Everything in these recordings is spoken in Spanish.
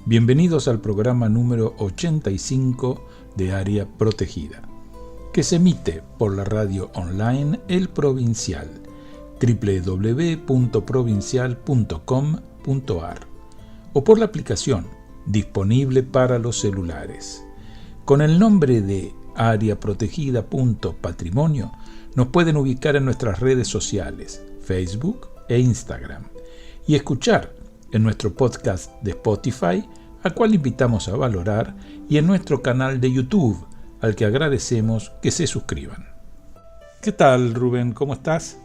Bienvenidos al programa número 85 de Área Protegida, que se emite por la radio online El Provincial, www.provincial.com.ar, o por la aplicación disponible para los celulares. Con el nombre de areaprotegida.patrimonio nos pueden ubicar en nuestras redes sociales, Facebook e Instagram, y escuchar en nuestro podcast de Spotify, al cual invitamos a valorar, y en nuestro canal de YouTube, al que agradecemos que se suscriban. ¿Qué tal, Rubén? ¿Cómo estás?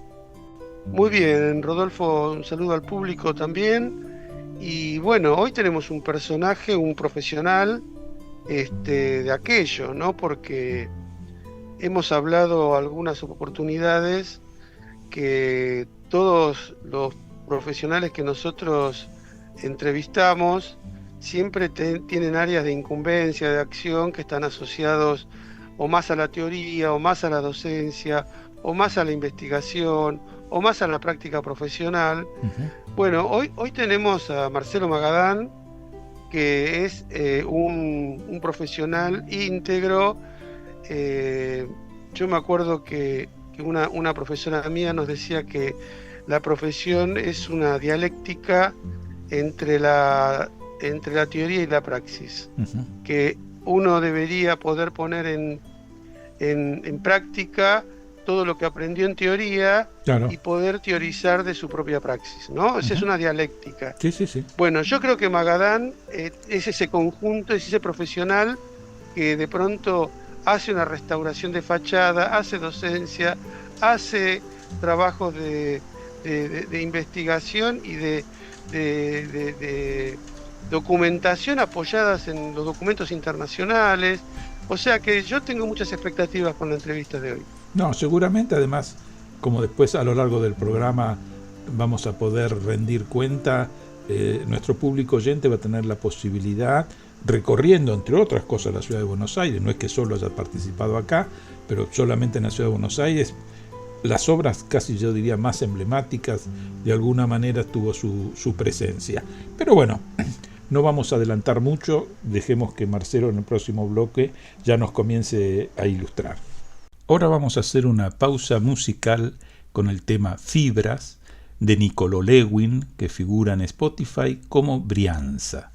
Muy bien, Rodolfo, un saludo al público también. Y bueno, hoy tenemos un personaje, un profesional de aquello, ¿no? Porque hemos hablado algunas oportunidades que todos los profesionales que nosotros entrevistamos siempre tienen áreas de incumbencia, de acción, que están asociados o más a la teoría, o más a la docencia, o más a la investigación, o más a la práctica profesional. Bueno, hoy tenemos a Marcelo Magadán, que es un profesional íntegro. Yo me acuerdo que una profesora mía nos decía que la profesión es una dialéctica entre la teoría y la praxis, que uno debería poder poner en práctica todo lo que aprendió en teoría, claro, y poder teorizar de su propia praxis, ¿no? Esa es una dialéctica. Sí. Bueno, yo creo que Magadán es ese conjunto, es ese profesional que de pronto hace una restauración de fachada, hace docencia, hace trabajos de investigación y de documentación apoyadas en los documentos internacionales. O sea que yo tengo muchas expectativas con la entrevista de hoy. No, seguramente, además, como después a lo largo del programa vamos a poder rendir cuenta, nuestro público oyente va a tener la posibilidad, recorriendo entre otras cosas la ciudad de Buenos Aires, no es que solo haya participado acá, pero solamente en la ciudad de Buenos Aires, las obras casi yo diría más emblemáticas, de alguna manera tuvo su presencia. Pero bueno, no vamos a adelantar mucho, dejemos que Marcelo en el próximo bloque ya nos comience a ilustrar. Ahora vamos a hacer una pausa musical con el tema Fibras de Niccolò Lewin, que figura en Spotify como Brianza.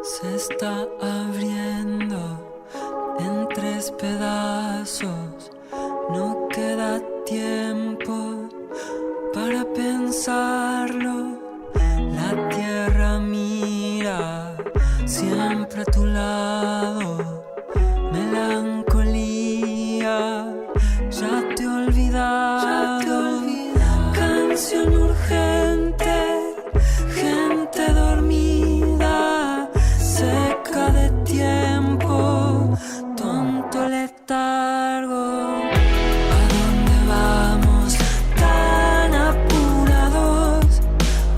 Se está abriendo en 3 pedazos, no queda tiempo para pensarlo. La tierra mira siempre a tu lado, melancolía, ya te he olvidado, canción urgente, gente dormida, seca de tiempo, tonto letargo. ¿A dónde vamos tan apurados,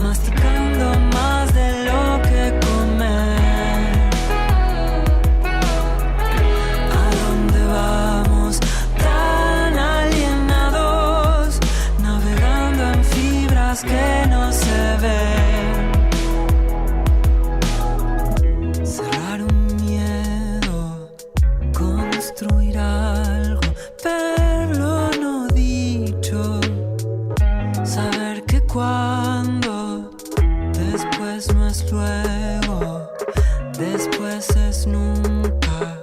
masticando más de lo que comer? ¿A dónde vamos tan alienados, navegando en fibras que no se ven? Cerrar un miedo, construir algo, verlo no dicho, saber que cuando después no es luego, después es nunca,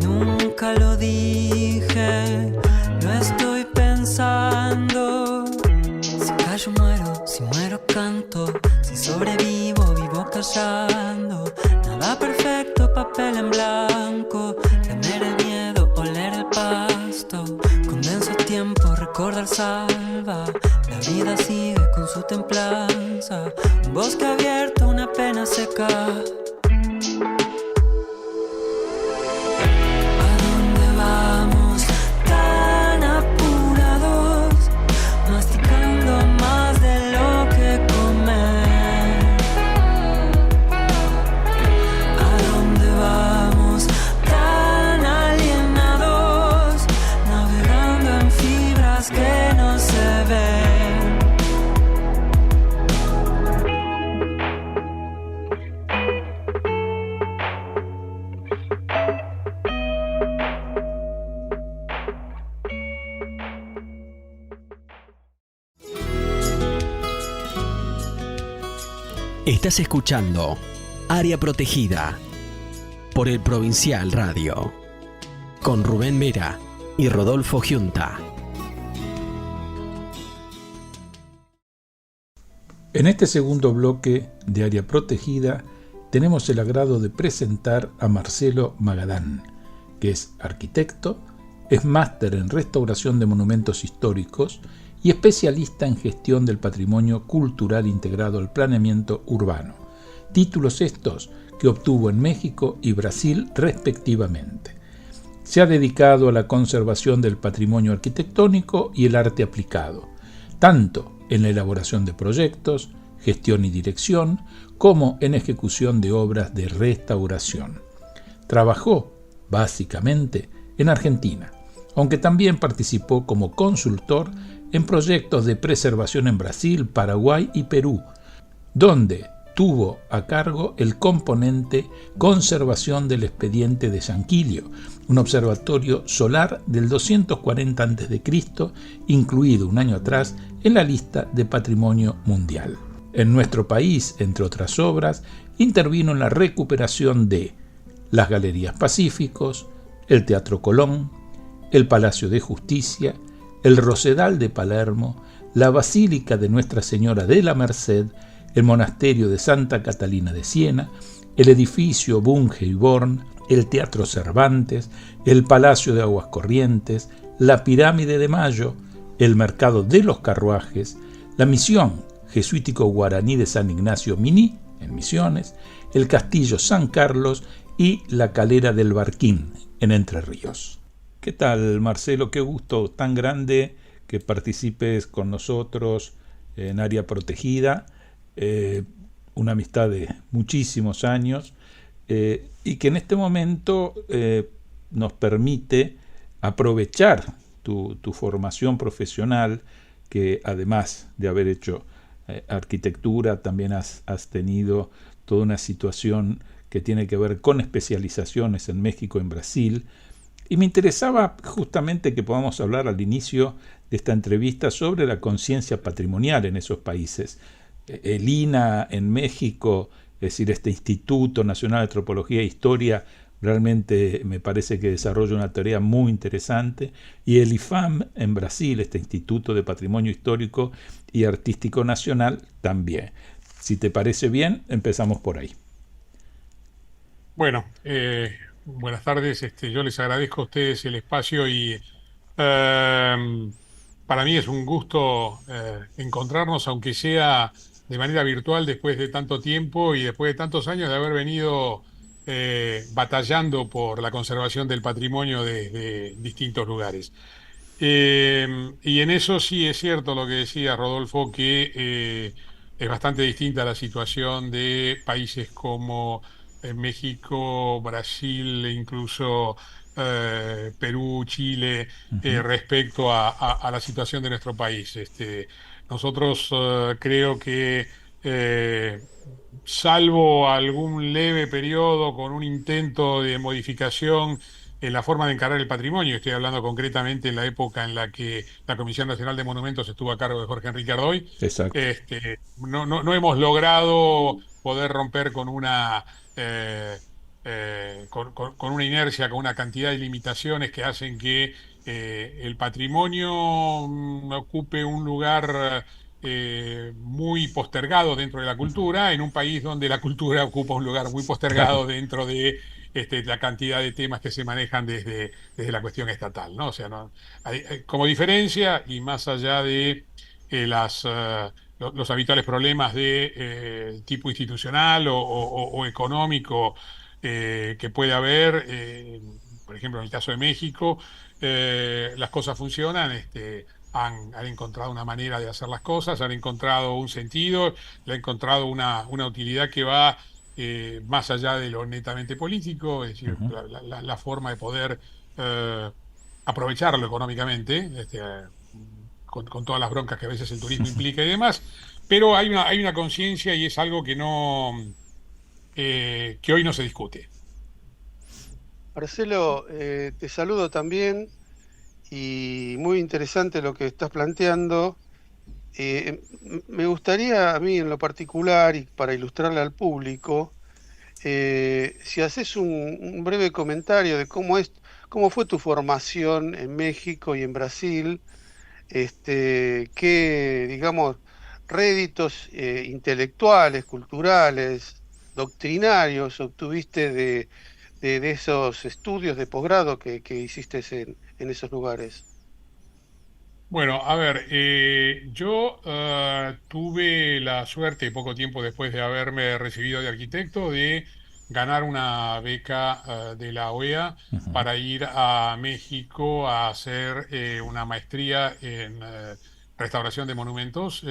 nunca lo dije, lo estoy pensando. Si callo muero, si muero canto, si sobrevivo vivo callando. Nada perfecto, papel en blanco, temer el miedo, oler el pasto. Condenso tiempo, recordar salva, la vida sigue con su templanza. Un bosque abierto, una pena seca. ¿A dónde vamos tan apurados, masticando más de lo que comer? ¿A dónde vamos tan alienados, navegando en fibras que no se ven? Estás escuchando Área Protegida por el Provincial Radio con Rubén Mera y Rodolfo Giunta. En este segundo bloque de Área Protegida tenemos el agrado de presentar a Marcelo Magadán, que es arquitecto, es máster en restauración de monumentos históricos y especialista en gestión del patrimonio cultural integrado al planeamiento urbano. Títulos estos que obtuvo en México y Brasil respectivamente. Se ha dedicado a la conservación del patrimonio arquitectónico y el arte aplicado, tanto en la elaboración de proyectos, gestión y dirección, como en ejecución de obras de restauración. Trabajó, básicamente, en Argentina, aunque también participó como consultor en proyectos de preservación en Brasil, Paraguay y Perú, donde tuvo a cargo el componente conservación del expediente de Sanquillo, un observatorio solar del 240 a.C., incluido un año atrás en la lista de Patrimonio Mundial. En nuestro país, entre otras obras, intervino en la recuperación de las Galerías Pacíficos, el Teatro Colón, el Palacio de Justicia, el Rosedal de Palermo, la Basílica de Nuestra Señora de la Merced, el Monasterio de Santa Catalina de Siena, el edificio Bunge y Born, el Teatro Cervantes, el Palacio de Aguas Corrientes, la Pirámide de Mayo, el Mercado de los Carruajes, la Misión Jesuítico Guaraní de San Ignacio Miní, en Misiones, el Castillo San Carlos y la Calera del Barquín, en Entre Ríos. ¿Qué tal, Marcelo? Qué gusto tan grande que participes con nosotros en Área Protegida, una amistad de muchísimos años, y que en este momento nos permite aprovechar tu formación profesional, que además de haber hecho arquitectura, también has tenido toda una situación que tiene que ver con especializaciones en México, en Brasil. Y me interesaba justamente que podamos hablar al inicio de esta entrevista sobre la conciencia patrimonial en esos países. El INAH en México, es decir, este Instituto Nacional de Antropología e Historia, realmente me parece que desarrolla una tarea muy interesante. Y el IFAM en Brasil, este Instituto de Patrimonio Histórico y Artístico Nacional, también. Si te parece bien, empezamos por ahí. Bueno, buenas tardes. Yo les agradezco a ustedes el espacio y para mí es un gusto encontrarnos, aunque sea de manera virtual, después de tanto tiempo y después de tantos años de haber venido batallando por la conservación del patrimonio de distintos lugares. Y en eso sí es cierto lo que decía Rodolfo, que es bastante distinta la situación de países como México, Brasil, e incluso Perú, Chile, respecto a la situación de nuestro país. Nosotros creo que salvo algún leve periodo con un intento de modificación en la forma de encarar el patrimonio, estoy hablando concretamente en la época en la que la Comisión Nacional de Monumentos estuvo a cargo de Jorge Enrique Ardoy. Exacto. No hemos logrado poder romper con una con una inercia, con una cantidad de limitaciones que hacen que el patrimonio ocupe un lugar muy postergado dentro de la cultura, en un país donde la cultura ocupa un lugar muy postergado dentro de la cantidad de temas que se manejan desde la cuestión estatal, ¿no? O sea, no, como diferencia, y más allá de los habituales problemas de tipo institucional o económico que puede haber, por ejemplo, en el caso de México, las cosas funcionan. Han encontrado una manera de hacer las cosas, han encontrado un sentido, le han encontrado una utilidad que va más allá de lo netamente político, es decir, la forma de poder aprovecharlo económicamente, con todas las broncas que a veces el turismo implica y demás, pero hay una conciencia y es algo que hoy no se discute. Marcelo, te saludo también y muy interesante lo que estás planteando. Me gustaría a mí en lo particular y para ilustrarle al público, si haces un breve comentario de cómo fue tu formación en México y en Brasil, qué, digamos, réditos intelectuales, culturales, doctrinarios obtuviste de esos estudios de posgrado que hiciste en esos lugares. Bueno, a ver, yo tuve la suerte, poco tiempo después de haberme recibido de arquitecto, de ganar una beca de la OEA Ujú. para ir a México a hacer una maestría en restauración de monumentos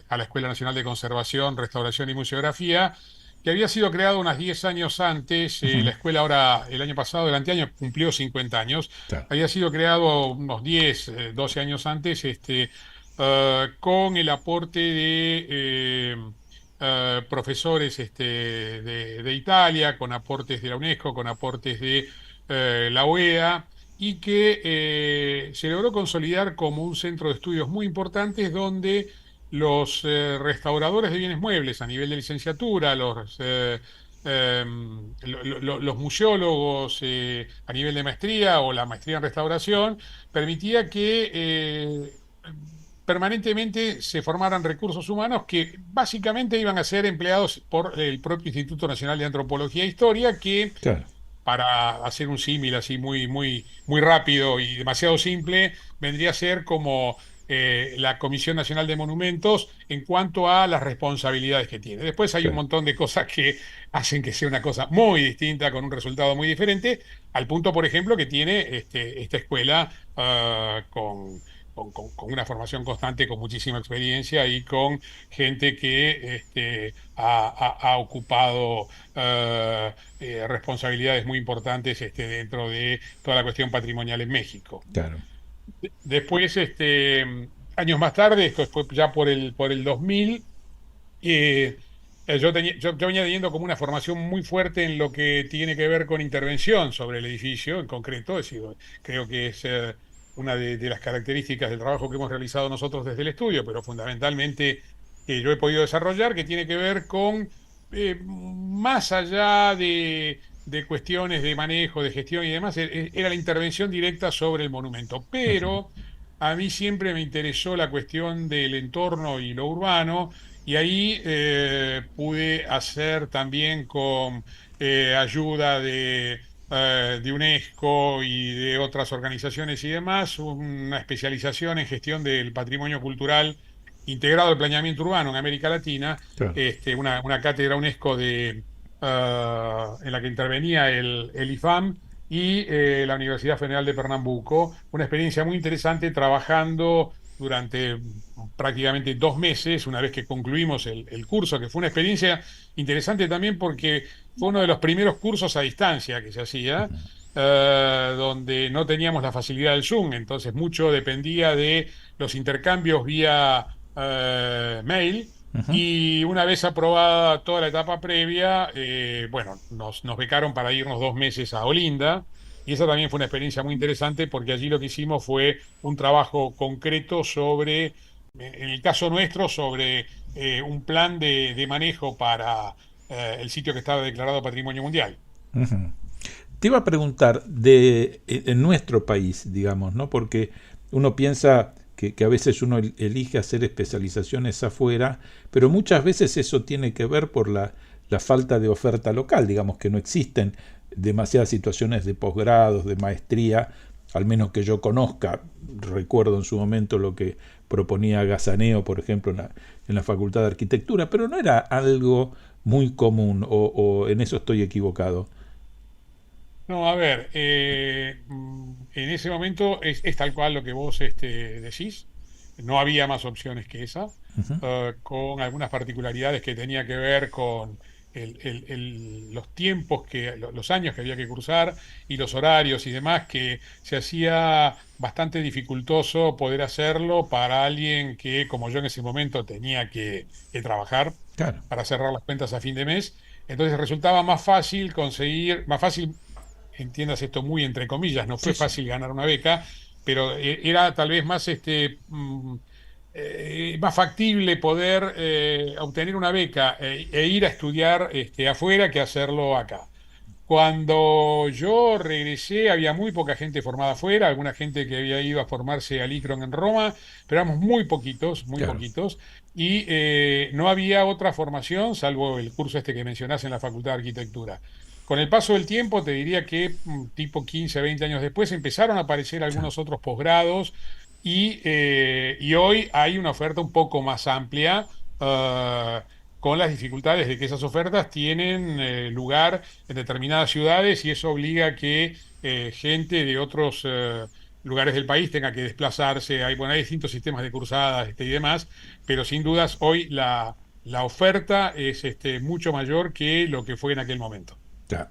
a la Escuela Nacional de Conservación, Restauración y Museografía, que había sido creado unos 10 años antes. La Ujú. escuela ahora, el año pasado, el anteaño, cumplió 50 años. Claro, Había sido creado unos 10, 12 años antes, con el aporte de profesores de Italia, con aportes de la UNESCO, con aportes de la OEA, y que se logró consolidar como un centro de estudios muy importantes donde los restauradores de bienes muebles a nivel de licenciatura, los museólogos a nivel de maestría o la maestría en restauración, permitía que permanentemente se formaran recursos humanos que básicamente iban a ser empleados por el propio Instituto Nacional de Antropología e Historia, que claro, para hacer un símil así muy rápido y demasiado simple, vendría a ser como la Comisión Nacional de Monumentos en cuanto a las responsabilidades que tiene. Después hay un claro. montón de cosas que hacen que sea una cosa muy distinta, con un resultado muy diferente, al punto, por ejemplo, que tiene esta escuela con una formación constante, con muchísima experiencia y con gente que ha ocupado responsabilidades muy importantes dentro de toda la cuestión patrimonial en México. Claro. Después, años más tarde, esto fue ya por el 2000, yo venía teniendo como una formación muy fuerte en lo que tiene que ver con intervención sobre el edificio en concreto. Es decir, creo que es una de las características del trabajo que hemos realizado nosotros desde el estudio, pero fundamentalmente que yo he podido desarrollar, que tiene que ver con más allá de cuestiones de manejo, de gestión y demás, era la intervención directa sobre el monumento. Ujú. Pero a mí siempre me interesó la cuestión del entorno y lo urbano, y ahí pude hacer también con ayuda de UNESCO y de otras organizaciones y demás, una especialización en gestión del patrimonio cultural integrado al planeamiento urbano en América Latina, Claro. una cátedra UNESCO en la que intervenía el IFAM y la Universidad Federal de Pernambuco. Una experiencia muy interesante trabajando durante prácticamente 2 meses, una vez que concluimos el curso, que fue una experiencia interesante también porque fue uno de los primeros cursos a distancia que se hacía, donde no teníamos la facilidad del Zoom, entonces mucho dependía de los intercambios vía mail. Ujú. Y una vez aprobada toda la etapa previa, bueno, nos becaron para irnos 2 meses a Olinda. Y esa también fue una experiencia muy interesante porque allí lo que hicimos fue un trabajo concreto sobre, en el caso nuestro, sobre un plan de manejo para el sitio que estaba declarado Patrimonio Mundial. Ujú. Te iba a preguntar en nuestro país, digamos, ¿no? Porque uno piensa que a veces uno elige hacer especializaciones afuera, pero muchas veces eso tiene que ver por la falta de oferta local, digamos que no existen demasiadas situaciones de posgrados, de maestría, al menos que yo conozca. Recuerdo en su momento lo que proponía Gazaneo, por ejemplo, en la Facultad de Arquitectura, pero no era algo muy común, o en eso estoy equivocado. No, a ver, en ese momento es tal cual lo que vos decís. No había más opciones que esa, Ujú. con algunas particularidades que tenía que ver con los tiempos, los años que había que cursar y los horarios y demás, que se hacía bastante dificultoso poder hacerlo para alguien que, como yo en ese momento, tenía que trabajar Claro. para cerrar las cuentas a fin de mes. Entonces resultaba más fácil conseguir, más fácil, entiendas esto muy entre comillas, no Sí, fue sí. fácil ganar una beca, pero era tal vez más más factible poder obtener una beca e ir a estudiar afuera que hacerlo acá. Cuando yo regresé había muy poca gente formada afuera, alguna gente que había ido a formarse al ICRON en Roma, pero éramos muy Claro. poquitos, y no había otra formación salvo el curso este que mencionás en la Facultad de Arquitectura. Con el paso del tiempo, te diría que tipo 15, 20 años después empezaron a aparecer Sí. algunos otros posgrados y hoy hay una oferta un poco más amplia. Con las dificultades de que esas ofertas tienen lugar en determinadas ciudades y eso obliga a que gente de otros lugares del país tenga que desplazarse. Bueno, hay distintos sistemas de cursadas y demás, pero sin dudas hoy la oferta es mucho mayor que lo que fue en aquel momento. Claro.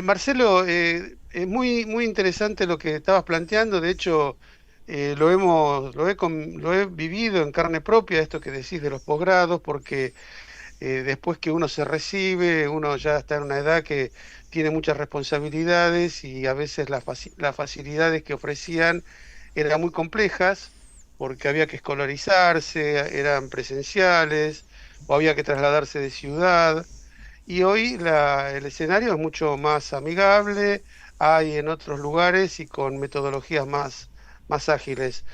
Marcelo, es muy interesante lo que estabas planteando. De hecho, lo he vivido en carne propia, esto que decís de los posgrados, porque después que uno se recibe, uno ya está en una edad que tiene muchas responsabilidades y a veces las facilidades que ofrecían eran muy complejas porque había que escolarizarse, eran presenciales o había que trasladarse de ciudad. Y hoy el escenario es mucho más amigable, hay en otros lugares y con metodologías más ágiles.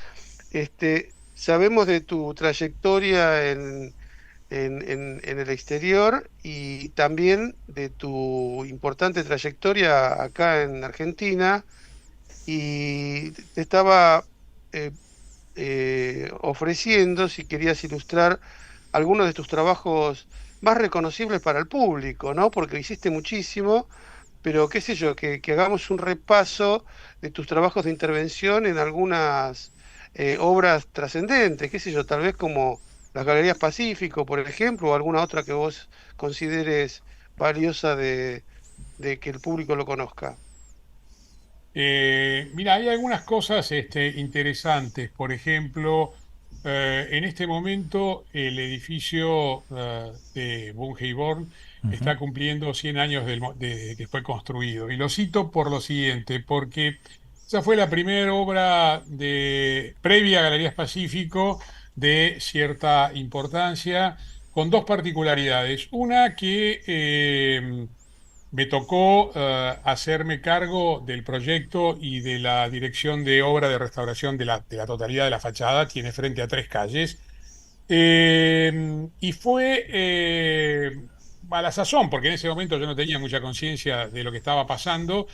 Sabemos de tu trayectoria en el exterior y también de tu importante trayectoria acá en Argentina y te estaba eh, ofreciendo si querías ilustrar algunos de tus trabajos más reconocibles para el público, ¿no? Porque hiciste muchísimo, pero qué sé yo, que hagamos un repaso de tus trabajos de intervención en algunas obras trascendentes, qué sé yo, tal vez como las Galerías Pacífico, por ejemplo, o alguna otra que vos consideres valiosa de que el público lo conozca. Mira, hay algunas cosas interesantes. Por ejemplo, en este momento el edificio de Born Ujú. está cumpliendo 100 años de que fue construido. Y lo cito por lo siguiente, porque esa fue la primera obra previa a Galerías Pacífico de cierta importancia, con dos particularidades. Una que me tocó hacerme cargo del proyecto y de la dirección de obra de restauración de la totalidad de la fachada. Tiene frente a tres calles. Y fue a la sazón, porque en ese momento yo no tenía mucha conciencia de lo que estaba pasando,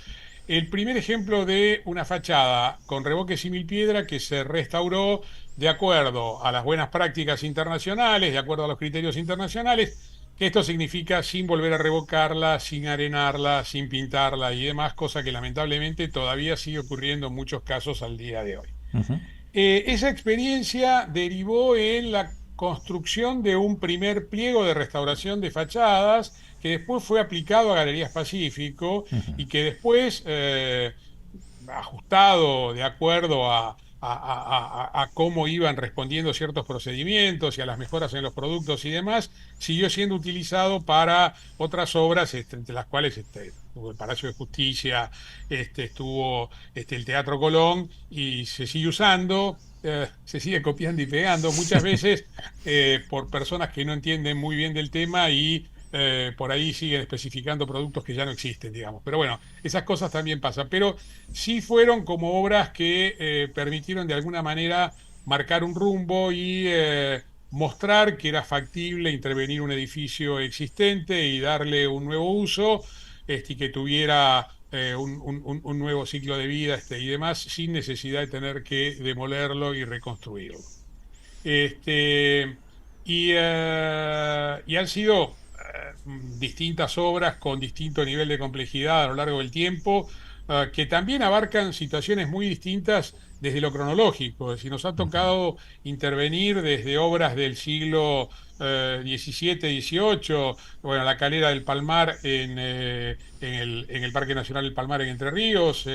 el primer ejemplo de una fachada con revoque símil piedra que se restauró de acuerdo a las buenas prácticas internacionales, de acuerdo a los criterios internacionales, que esto significa sin volver a revocarla, sin arenarla, sin pintarla y demás, cosa que lamentablemente todavía sigue ocurriendo en muchos casos al día de hoy. Ujú. Esa experiencia derivó en la construcción de un primer pliego de restauración de fachadas que después fue aplicado a Galerías Pacífico Ujú. y que después, ajustado de acuerdo a cómo iban respondiendo ciertos procedimientos y a las mejoras en los productos y demás, siguió siendo utilizado para otras obras, entre las cuales estuvo el Palacio de Justicia, estuvo el Teatro Colón y se sigue usando. Se sigue copiando y pegando muchas veces por personas que no entienden muy bien del tema y por ahí siguen especificando productos que ya no existen, digamos. Pero bueno, esas cosas también pasan. Pero sí fueron como obras que permitieron de alguna manera marcar un rumbo y mostrar que era factible intervenir un edificio existente y darle un nuevo uso, y que tuviera un nuevo ciclo de vida y demás, sin necesidad de tener que demolerlo y reconstruirlo. Este, y han sido distintas obras con distinto nivel de complejidad a lo largo del tiempo, que también abarcan situaciones muy distintas desde lo cronológico. Si nos ha tocado intervenir desde obras del siglo XVII, XVIII, bueno, la Calera del Palmar en el Parque Nacional del Palmar en Entre Ríos,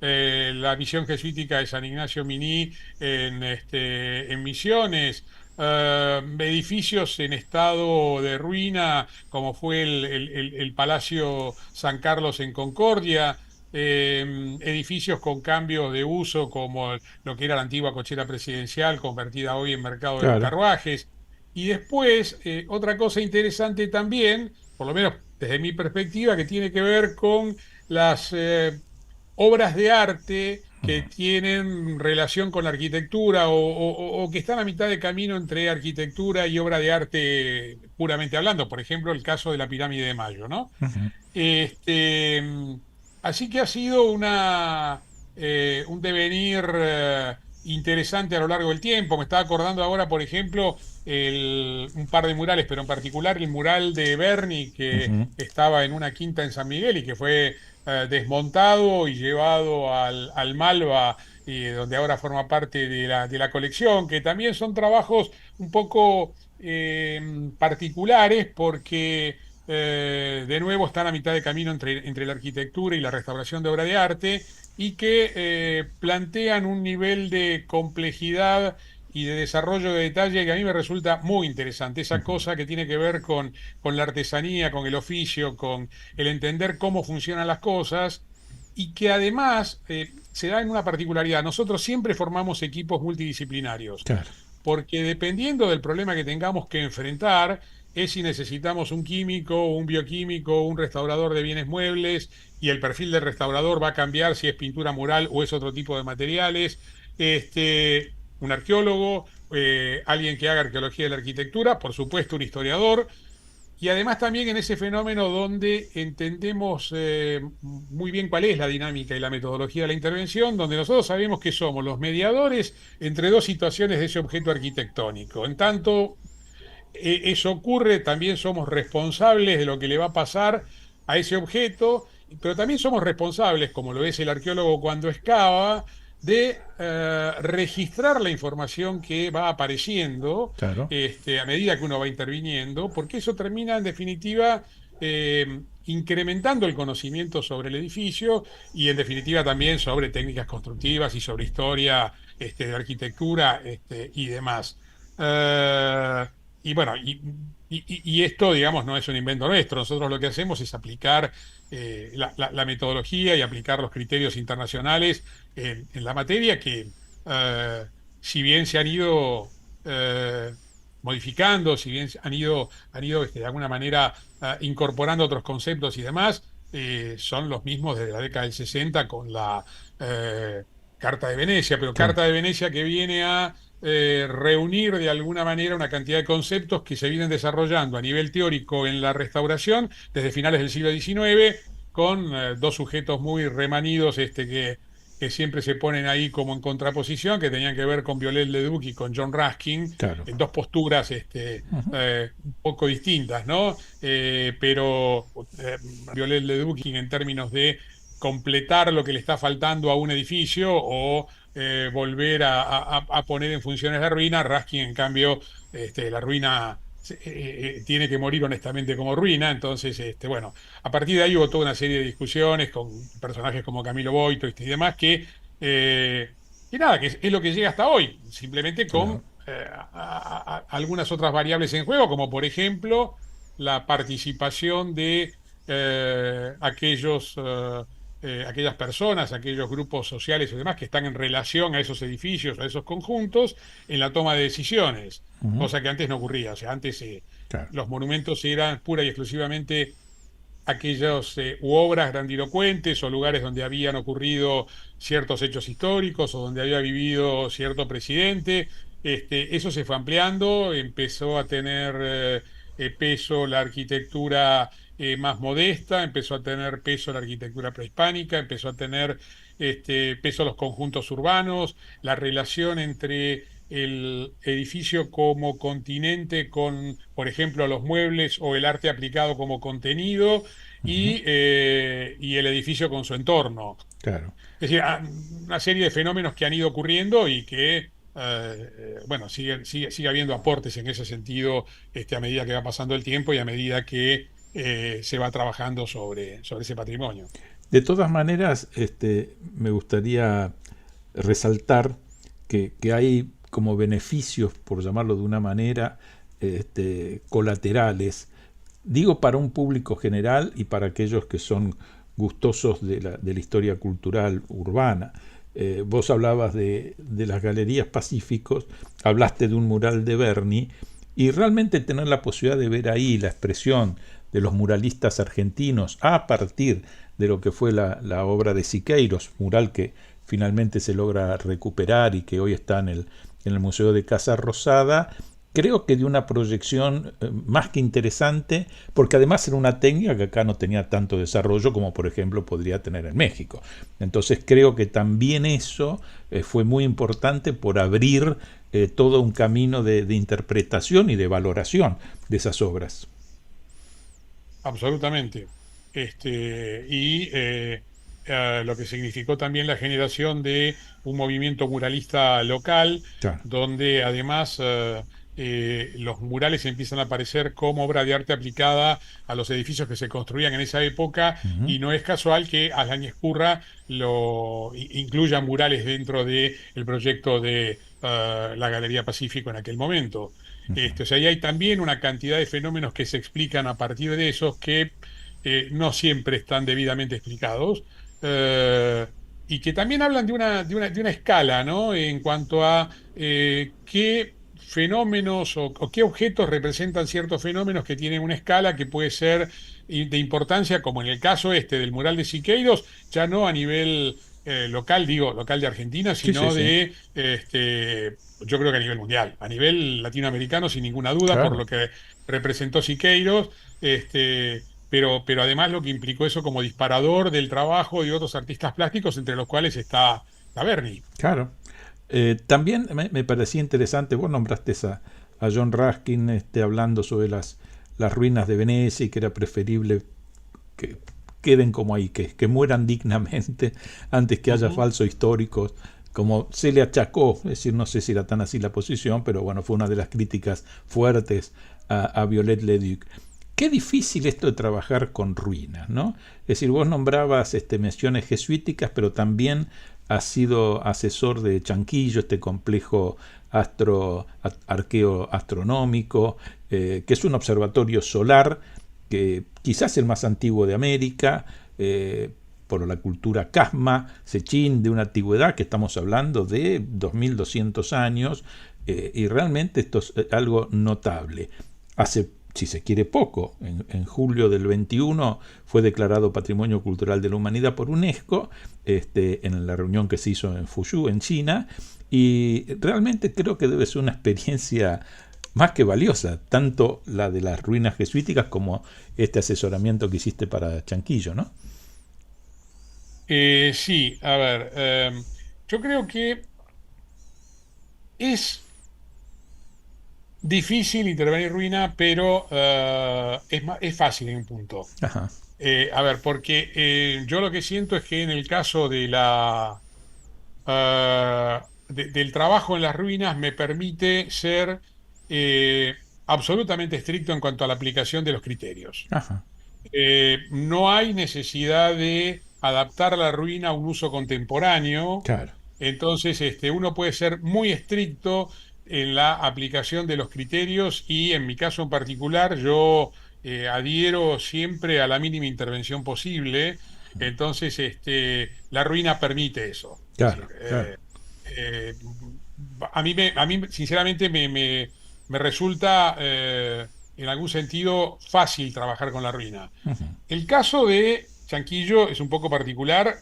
la misión jesuítica de San Ignacio Miní en Misiones, edificios en estado de ruina, como fue el Palacio San Carlos en Concordia. edificios con cambios de uso como lo que era la antigua cochera presidencial, convertida hoy en mercado de los Claro. carruajes. Y después, otra cosa interesante también, por lo menos desde mi perspectiva, que tiene que ver con las obras de arte que tienen relación con la arquitectura o que están a mitad de camino entre arquitectura y obra de arte puramente hablando. Por ejemplo, el caso de la pirámide de Mayo, ¿no? Ujú. Este, así que ha sido un devenir interesante a lo largo del tiempo. Me estaba acordando ahora, por ejemplo, un par de murales, pero en particular el mural de Berni, que Ujú. estaba en una quinta en San Miguel y que fue desmontado y llevado al Malva, donde ahora forma parte de la colección, que también son trabajos un poco particulares porque de nuevo están a mitad de camino entre la arquitectura y la restauración de obra de arte y que plantean un nivel de complejidad y de desarrollo de detalle que a mí me resulta muy interesante. Esa cosa que tiene que ver con la artesanía, con el oficio, con el entender cómo funcionan las cosas y que además se da en una particularidad. Nosotros siempre formamos equipos multidisciplinarios Claro. porque dependiendo del problema que tengamos que enfrentar, es si necesitamos un químico, un bioquímico, un restaurador de bienes muebles, y el perfil del restaurador va a cambiar si es pintura mural o es otro tipo de materiales, un arqueólogo, alguien que haga arqueología de la arquitectura, por supuesto un historiador, y además también en ese fenómeno donde entendemos muy bien cuál es la dinámica y la metodología de la intervención, donde nosotros sabemos que somos los mediadores entre dos situaciones de ese objeto arquitectónico. En tanto eso ocurre, también somos responsables de lo que le va a pasar a ese objeto, pero también somos responsables, como lo es el arqueólogo cuando excava, de registrar la información que va apareciendo Claro. a medida que uno va interviniendo, porque eso termina en definitiva incrementando el conocimiento sobre el edificio y en definitiva también sobre técnicas constructivas y sobre historia de arquitectura y demás. Eh, y bueno, y esto, digamos, no es un invento nuestro. Nosotros lo que hacemos es aplicar la metodología y aplicar los criterios internacionales en la materia que, si bien se han ido modificando, si bien han ido de alguna manera incorporando otros conceptos y demás, son los mismos desde la década del 60 con la Carta de Venecia, pero Claro. Carta de Venecia que viene a reunir de alguna manera una cantidad de conceptos que se vienen desarrollando a nivel teórico en la restauración desde finales del siglo XIX, con dos sujetos muy remanidos que siempre se ponen ahí como en contraposición, que tenían que ver con Viollet-le-Duc y con John Ruskin, Claro. en dos posturas Ujú. un poco distintas, ¿no? Pero Viollet-le-Duc en términos de completar lo que le está faltando a un edificio o volver a poner en funciones la ruina. Ruskin, en cambio, la ruina tiene que morir honestamente como ruina. Entonces, bueno, a partir de ahí hubo toda una serie de discusiones con personajes como Camilo Boito y demás que nada, que es lo que llega hasta hoy, simplemente con Claro. algunas otras variables en juego, como por ejemplo la participación de aquellas personas, aquellos grupos sociales y demás que están en relación a esos edificios, a esos conjuntos, en la toma de decisiones, Ujú. cosa que antes no ocurría. O sea, antes Claro. los monumentos eran pura y exclusivamente aquellas u obras grandilocuentes o lugares donde habían ocurrido ciertos hechos históricos o donde había vivido cierto presidente. Eso se fue ampliando, empezó a tener peso la arquitectura más modesta, empezó a tener peso la arquitectura prehispánica, empezó a tener peso los conjuntos urbanos, la relación entre el edificio como continente con, por ejemplo, los muebles o el arte aplicado como contenido Ujú. y el edificio con su entorno. Claro. Es decir, una serie de fenómenos que han ido ocurriendo y que, bueno, sigue habiendo aportes en ese sentido a medida que va pasando el tiempo y a medida que se va trabajando sobre ese patrimonio. De todas maneras, me gustaría resaltar que hay como beneficios, por llamarlo de una manera, colaterales, digo para un público general y para aquellos que son gustosos de la historia cultural urbana. Vos hablabas de las galerías Pacíficos, hablaste de un mural de Berni, y realmente tener la posibilidad de ver ahí la expresión de los muralistas argentinos a partir de lo que fue la obra de Siqueiros, mural que finalmente se logra recuperar y que hoy está en el Museo de Casa Rosada, creo que de una proyección más que interesante, porque además era una técnica que acá no tenía tanto desarrollo como por ejemplo podría tener en México. Entonces creo que también eso fue muy importante por abrir todo un camino de interpretación y de valoración de esas obras. Absolutamente. Lo que significó también la generación de un movimiento muralista local, Claro. donde además los murales empiezan a aparecer como obra de arte aplicada a los edificios que se construían en esa época, Uh-huh. y no es casual que Alain Escurra incluya murales dentro del proyecto de la Galería Pacífico en aquel momento. O sea, ahí hay también una cantidad de fenómenos que se explican a partir de esos que no siempre están debidamente explicados, eh, y que también hablan de una escala, ¿no? En cuanto a qué fenómenos o qué objetos representan ciertos fenómenos que tienen una escala que puede ser de importancia, como en el caso del mural de Siqueiros, ya no a nivel local, digo, local de Argentina, Sí, sí, sino sí. yo creo que a nivel mundial, a nivel latinoamericano, sin ninguna duda, por Claro. lo que representó Siqueiros, pero además lo que implicó eso como disparador del trabajo de otros artistas plásticos, entre los cuales está Berni. Claro. También me parecía interesante, vos nombraste a John Ruskin hablando sobre las ruinas de Venecia y que era preferible que queden como ahí, que mueran dignamente antes que haya Ujú. falsos históricos, como se le achacó, es decir, no sé si era tan así la posición, pero bueno, fue una de las críticas fuertes a Viollet Leduc. Qué difícil esto de trabajar con ruinas, ¿no? Es decir, vos nombrabas menciones jesuíticas, pero también has sido asesor de Chanquillo, este complejo arqueo astronómico, que es un observatorio solar, que quizás el más antiguo de América, por la cultura Casma, Sechín, de una antigüedad que estamos hablando de 2200 años, y realmente esto es algo notable. Hace, si se quiere, poco, en julio del 21 fue declarado Patrimonio Cultural de la Humanidad por UNESCO, en la reunión que se hizo en Fuzhou, en China, y realmente creo que debe ser una experiencia más que valiosa, tanto la de las ruinas jesuíticas como este asesoramiento que hiciste para Chanquillo, ¿no? Sí, a ver, yo creo que es difícil intervenir ruina, pero es fácil en un punto. Ajá, A ver, porque yo lo que siento es que en el caso del trabajo en las ruinas me permite ser eh, absolutamente estricto en cuanto a la aplicación de los criterios. ajá, No hay necesidad de adaptar la ruina a un uso contemporáneo. claro. Entonces, uno puede ser muy estricto en la aplicación de los criterios, y en mi caso en particular yo adhiero siempre a la mínima intervención posible. Entonces, la ruina permite eso. Es decir, Claro, claro. eh, a mí sinceramente me resulta en algún sentido fácil trabajar con la ruina. Ujú. El caso de Chanquillo es un poco particular,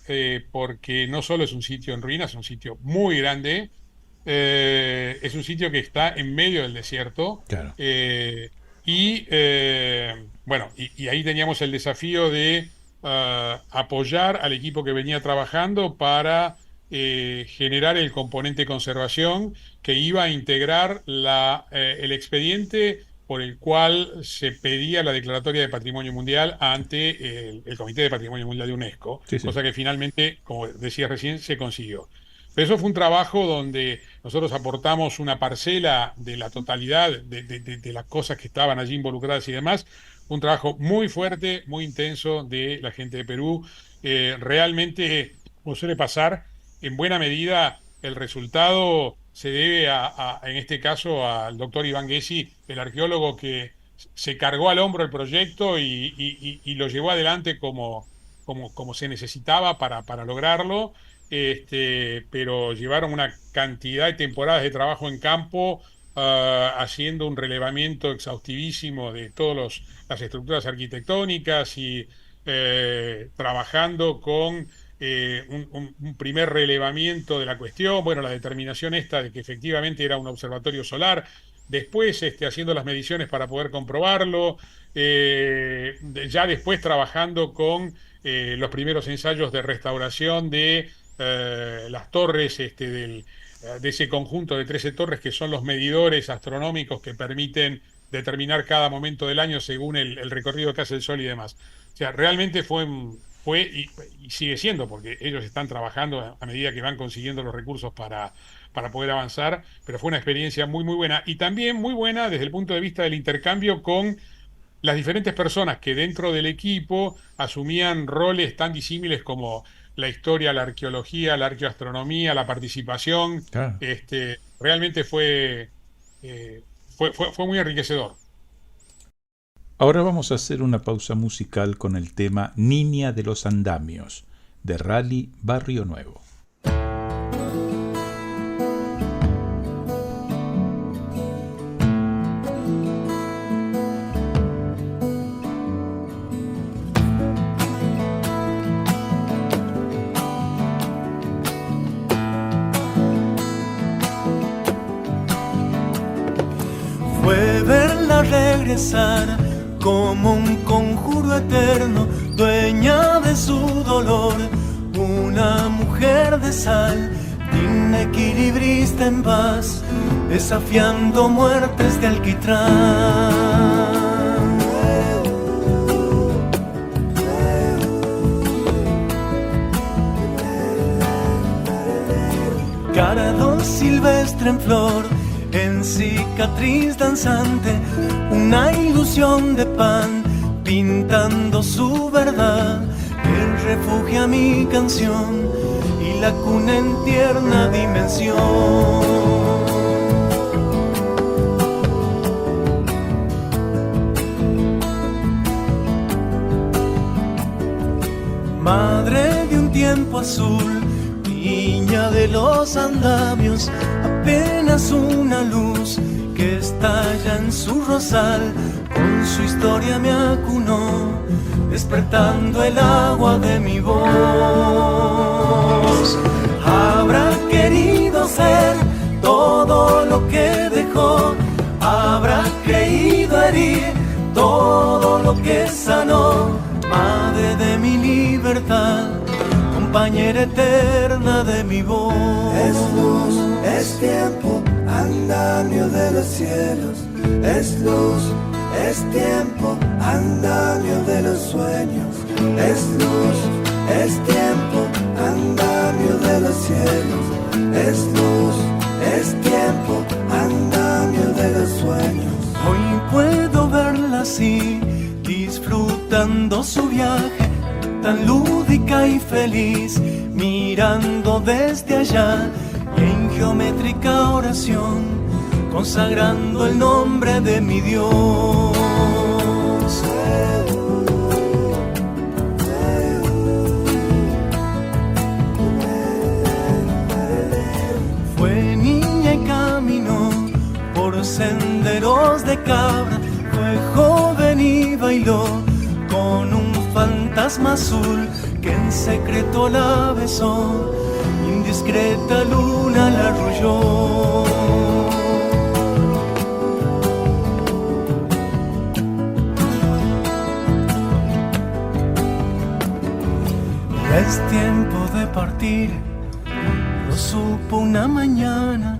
porque no solo es un sitio en ruinas, es un sitio muy grande, es un sitio que está en medio del desierto, Claro. y ahí teníamos el desafío de apoyar al equipo que venía trabajando para generar el componente conservación que iba a integrar el expediente por el cual se pedía la declaratoria de Patrimonio Mundial ante el Comité de Patrimonio Mundial de UNESCO, Sí, sí. cosa que finalmente, como decía recién, se consiguió. Pero eso fue un trabajo donde nosotros aportamos una parcela de la totalidad de las cosas que estaban allí involucradas y demás. Un trabajo muy fuerte, muy intenso de la gente de Perú. Realmente, como suele pasar, en buena medida el resultado se debe en este caso, al doctor Iván Gessi, el arqueólogo que se cargó al hombro el proyecto y lo llevó adelante como como se necesitaba para lograrlo, pero llevaron una cantidad de temporadas de trabajo en campo, haciendo un relevamiento exhaustivísimo de todas las estructuras arquitectónicas y trabajando con un primer relevamiento de la cuestión, bueno, la determinación esta de que efectivamente era un observatorio solar, después haciendo las mediciones para poder comprobarlo, ya después trabajando con los primeros ensayos de restauración de las torres de ese conjunto de 13 torres que son los medidores astronómicos que permiten determinar cada momento del año según el recorrido que hace el Sol y demás. O sea, realmente fue y sigue siendo, porque ellos están trabajando a medida que van consiguiendo los recursos para poder avanzar, pero fue una experiencia muy, muy buena, y también muy buena desde el punto de vista del intercambio con las diferentes personas que dentro del equipo asumían roles tan disímiles como la historia, la arqueología, la arqueoastronomía, la participación. Claro. Realmente fue muy enriquecedor. Ahora vamos a hacer una pausa musical con el tema Niña de los Andamios, de Rally Barrio Nuevo. Fue verla regresar como un conjuro eterno, dueña de su dolor, una mujer de sal, inequilibrista en paz, desafiando muertes de alquitrán. Cardo silvestre en flor, en cicatriz danzante, una ilusión de pan, pintando su verdad, que refugia mi canción y la cuna en tierna dimensión. Madre de un tiempo azul, niña de los andamios, apenas una luz que estalla en su rosal, con su historia me acunó, despertando el agua de mi voz. Habrá querido ser todo lo que dejó, habrá creído herir todo lo que sanó, madre de mi libertad, compañera eterna de mi voz. Es luz, es tiempo, andamio de los cielos. Es luz, es tiempo, andamio de los sueños. Es luz, es tiempo, andamio de los cielos. Es luz, es tiempo, andamio de los sueños. Hoy puedo verla así, disfrutando su viaje, tan lúdica y feliz, mirando desde allá y en geométrica oración, consagrando el nombre de mi Dios. Fue niña y caminó por senderos de cabra, fue joven y bailó con un fantasma azul que en secreto la besó, indiscreta luna la arrulló. Ya es tiempo de partir, lo supo una mañana,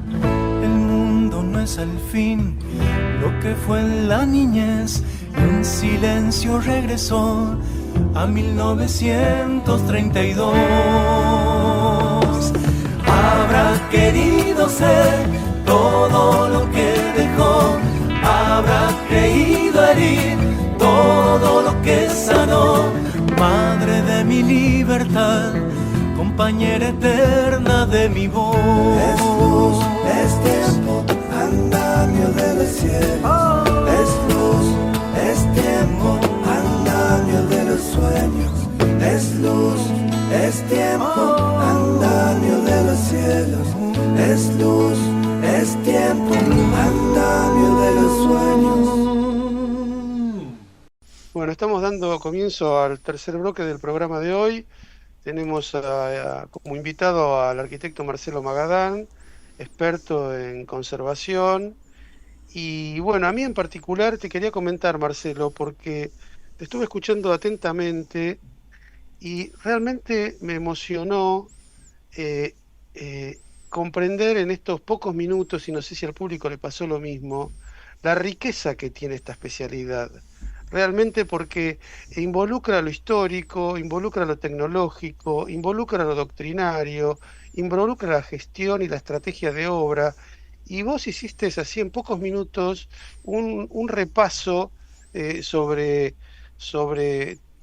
el mundo no es al fin lo que fue en la niñez. En silencio regresó a 1932. Habrá querido ser todo lo que dejó, habrá creído herir todo lo que sanó, madre de mi libertad, compañera eterna de mi voz. Es luz, es tiempo, andamio de los cielos. Es luz, es tiempo, andamio de los sueños. Es luz, Bueno, estamos dando comienzo al tercer bloque del programa de hoy. Tenemos como invitado al arquitecto Marcelo Magadán, experto en conservación. Y bueno, a mí en particular te quería comentar, Marcelo, porque te estuve escuchando atentamente y realmente me emocionó eh, comprender en estos pocos minutos, y no sé si al público le pasó lo mismo, la riqueza que tiene esta especialidad. Realmente porque involucra lo histórico, involucra lo tecnológico, involucra lo doctrinario, involucra la gestión y la estrategia de obra. Y vos hiciste así en pocos minutos un repaso sobre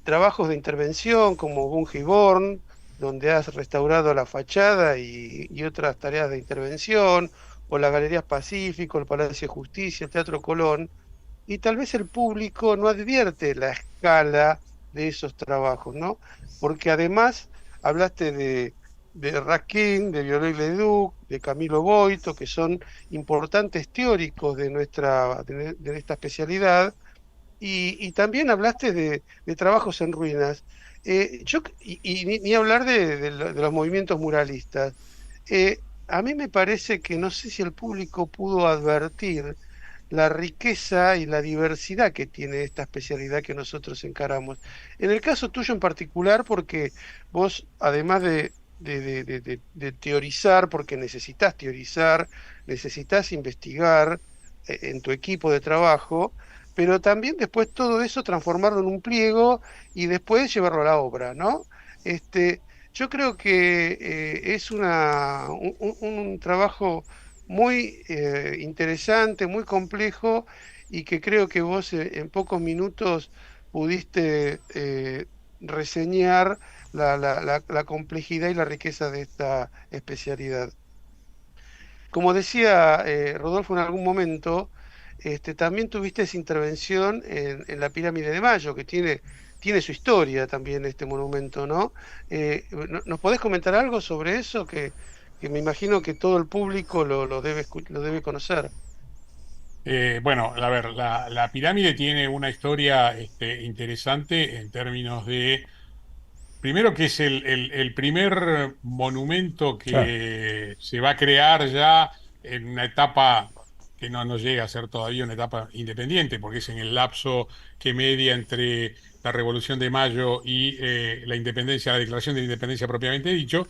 trabajos de intervención como Bungeborn, donde has restaurado la fachada y otras tareas de intervención, o la Galería Pacífico, el Palacio de Justicia, el Teatro Colón, y tal vez el público no advierte la escala de esos trabajos, ¿no? Porque además hablaste de Raquín, de Viollet-le-Duc, de Camilo Boito, que son importantes teóricos de esta especialidad, y también hablaste de trabajos en ruinas. Y ni hablar de los movimientos muralistas. A mí me parece que no sé si el público pudo advertir la riqueza y la diversidad que tiene esta especialidad que nosotros encaramos. En el caso tuyo en particular, porque vos, además de teorizar, porque necesitas investigar en tu equipo de trabajo, pero también después todo eso transformarlo en un pliego y después llevarlo a la obra, ¿no? Este, yo creo que es un trabajo muy interesante, muy complejo y que creo que vos en pocos minutos pudiste reseñar la complejidad y la riqueza de esta especialidad. Como decía Rodolfo en algún momento, también tuviste esa intervención en la Pirámide de Mayo, que tiene su historia también este monumento, ¿no? ¿Nos podés comentar algo sobre eso? Que me imagino que todo el público lo debe conocer. Bueno, a ver, la pirámide tiene una historia interesante en términos de, primero que es el primer monumento Claro. que se va a crear ya en una etapa que no llega a ser todavía una etapa independiente, porque es en el lapso que media entre la Revolución de Mayo y la independencia, la declaración de la independencia propiamente dicho.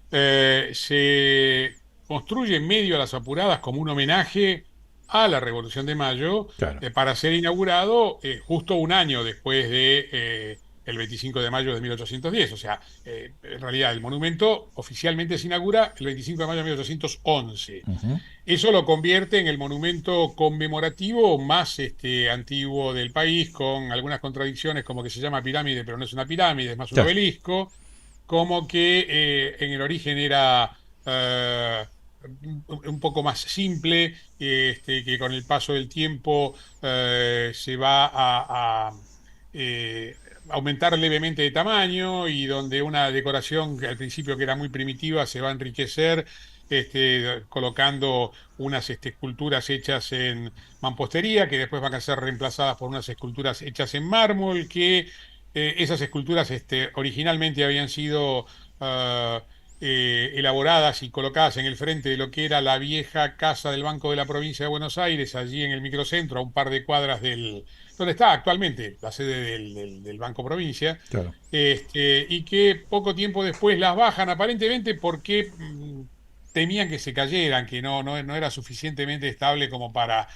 Se construye en medio a las apuradas como un homenaje a la Revolución de Mayo, Claro. para ser inaugurado justo un año después de el 25 de mayo de 1810. O sea, en realidad el monumento oficialmente se inaugura el 25 de mayo de 1811. Ujú. Eso lo convierte en el monumento conmemorativo más antiguo del país, con algunas contradicciones, como que se llama pirámide, pero no es una pirámide, es más un Claro. obelisco, como que en el origen era un poco más simple, que con el paso del tiempo se va a aumentar levemente de tamaño, y donde una decoración que al principio que era muy primitiva se va a enriquecer, colocando unas esculturas hechas en mampostería que después van a ser reemplazadas por unas esculturas hechas en mármol, que esas esculturas originalmente habían sido ah, elaboradas y colocadas en el frente de lo que era la vieja casa del Banco de la Provincia de Buenos Aires, allí en el microcentro, a un par de cuadras donde está actualmente la sede del Banco Provincia, Claro. y que poco tiempo después las bajan, aparentemente porque temían que se cayeran, que no era suficientemente estable como para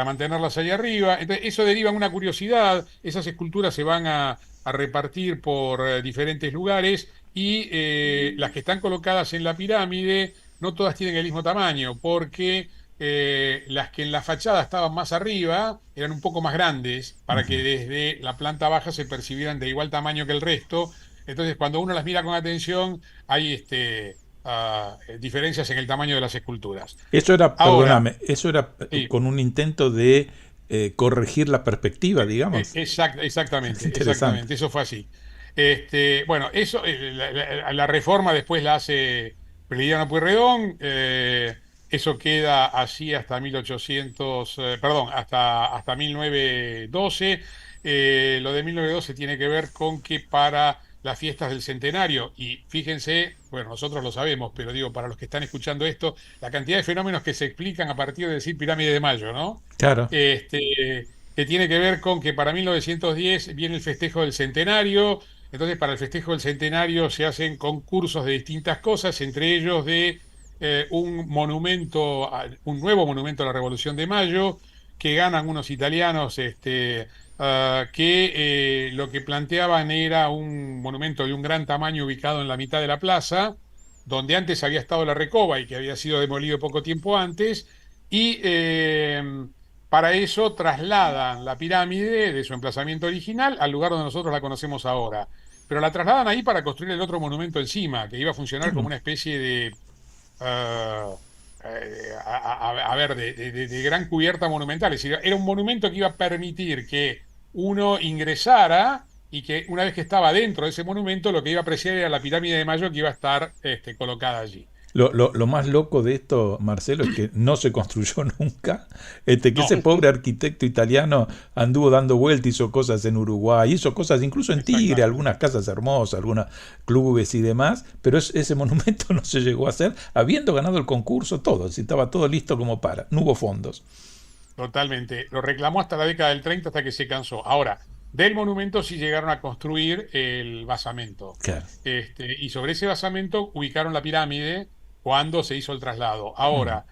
mantenerlas ahí arriba. Entonces, eso deriva en una curiosidad. Esas esculturas se van a repartir por diferentes lugares, y las que están colocadas en la pirámide no todas tienen el mismo tamaño, porque las que en la fachada estaban más arriba eran un poco más grandes, para que Ujú. desde la planta baja se percibieran de igual tamaño que el resto. Entonces, cuando uno las mira con atención, hay diferencias en el tamaño de las esculturas. Eso era, Ahora, perdóname, eso era sí, con un intento de corregir la perspectiva, digamos. Es exactamente, interesante. exactamente, eso fue así. Bueno, eso, la reforma después la hace Prelidiano Pueyrredón, Eso queda así hasta 1800, perdón, hasta 1912. Lo de 1912 tiene que ver con que para las fiestas del centenario, y fíjense, bueno, nosotros lo sabemos, pero digo, para los que están escuchando esto, la cantidad de fenómenos que se explican a partir de decir pirámide de Mayo, ¿no? Claro. Que tiene que ver con que para 1910 viene el festejo del centenario. Entonces, para el festejo del centenario se hacen concursos de distintas cosas, entre ellos de un monumento, un nuevo monumento a la Revolución de Mayo, que ganan unos italianos, que lo que planteaban era un monumento de un gran tamaño ubicado en la mitad de la plaza, donde antes había estado la Recoba y que había sido demolido poco tiempo antes, y para eso trasladan la pirámide de su emplazamiento original al lugar donde nosotros la conocemos ahora. Pero la trasladan ahí para construir el otro monumento encima, que iba a funcionar como una especie de a ver, de gran cubierta monumental. Es decir, era un monumento que iba a permitir que uno ingresara y que una vez que estaba dentro de ese monumento, lo que iba a apreciar era la pirámide de Mayo que iba a estar colocada allí. Lo más loco de esto, Marcelo, es que no se construyó nunca, que No, ese pobre arquitecto italiano anduvo dando vueltas, hizo cosas en Uruguay, hizo cosas incluso en Tigre, exactamente. algunas casas hermosas, algunos clubes y demás, pero ese monumento no se llegó a hacer, habiendo ganado el concurso, todo, si estaba todo listo como para, no hubo fondos. Totalmente. Lo reclamó hasta la década del 30 hasta que se cansó. Ahora, del monumento sí llegaron a construir el basamento. Claro. Y sobre ese basamento ubicaron la pirámide cuando se hizo el traslado. Ahora,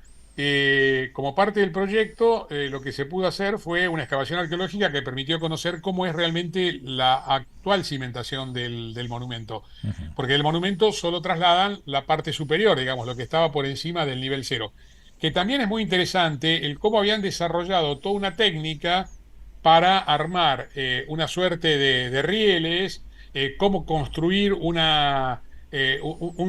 como parte del proyecto, lo que se pudo hacer fue una excavación arqueológica que permitió conocer cómo es realmente la actual cimentación del monumento. Porque del monumento solo trasladan la parte superior, digamos, lo que estaba por encima del nivel cero. Que también es muy interesante el cómo habían desarrollado toda una técnica para armar una suerte de rieles, cómo construir un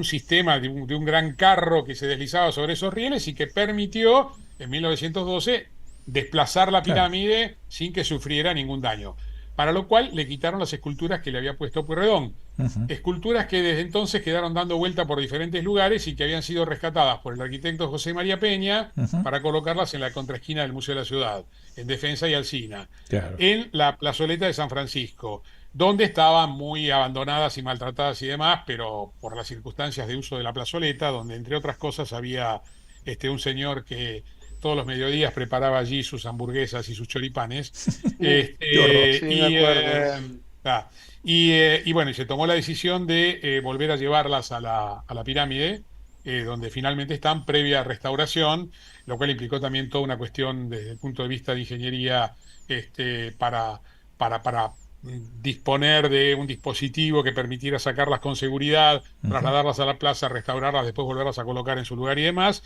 sistema de un gran carro que se deslizaba sobre esos rieles y que permitió en 1912 desplazar la Claro. pirámide sin que sufriera ningún daño. Para lo cual le quitaron las esculturas que le había puesto Pueyrredón. Ujú. Esculturas que desde entonces quedaron dando vuelta por diferentes lugares y que habían sido rescatadas por el arquitecto José María Peña Ujú. para colocarlas en la contraesquina del Museo de la Ciudad, en Defensa y Alsina, Claro. en la plazoleta de San Francisco, donde estaban muy abandonadas y maltratadas y demás, pero por las circunstancias de uso de la plazoleta, donde entre otras cosas había un señor que todos los mediodías preparaba allí sus hamburguesas y sus choripanes. Qué horror. Sí, me acuerdo. Ah, y bueno, y se tomó la decisión de volver a llevarlas a la pirámide, donde finalmente están previa restauración, lo cual implicó también toda una cuestión desde el punto de vista de ingeniería para disponer de un dispositivo que permitiera sacarlas con seguridad, Ujú. trasladarlas a la plaza, restaurarlas, después volverlas a colocar en su lugar y demás,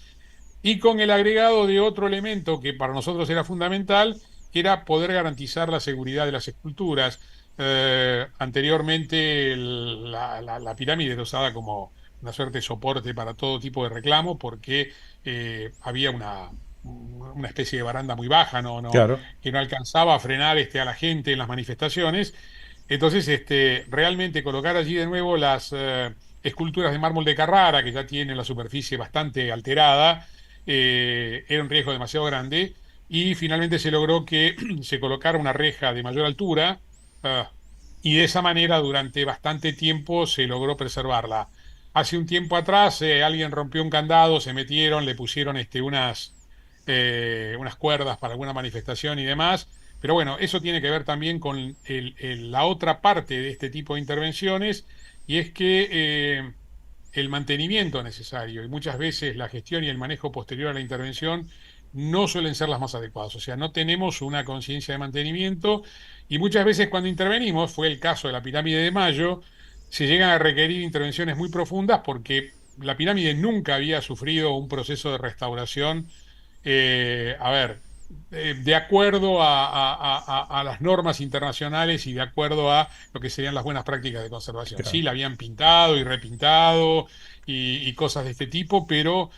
y con el agregado de otro elemento que para nosotros era fundamental, que era poder garantizar la seguridad de las esculturas. Anteriormente la pirámide era usada como una suerte de soporte para todo tipo de reclamo porque había una especie de baranda muy baja, Claro. que no alcanzaba a frenar a la gente en las manifestaciones. Entonces, realmente colocar allí de nuevo las esculturas de mármol de Carrara, que ya tienen la superficie bastante alterada, era un riesgo demasiado grande y finalmente se logró que se colocara una reja de mayor altura, ah, y de esa manera durante bastante tiempo se logró preservarla. Hace un tiempo atrás alguien rompió un candado, se metieron, le pusieron unas cuerdas para alguna manifestación y demás, pero bueno, eso tiene que ver también con la otra parte de este tipo de intervenciones y es que el mantenimiento necesario y muchas veces la gestión y el manejo posterior a la intervención no suelen ser las más adecuadas. O sea, no tenemos una conciencia de mantenimiento y muchas veces cuando intervenimos, fue el caso de la pirámide de Mayo, se llegan a requerir intervenciones muy profundas porque la pirámide nunca había sufrido un proceso de restauración, a ver, de acuerdo a las normas internacionales y de acuerdo a lo que serían las buenas prácticas de conservación. Claro. Sí, la habían pintado y repintado y cosas de este tipo, pero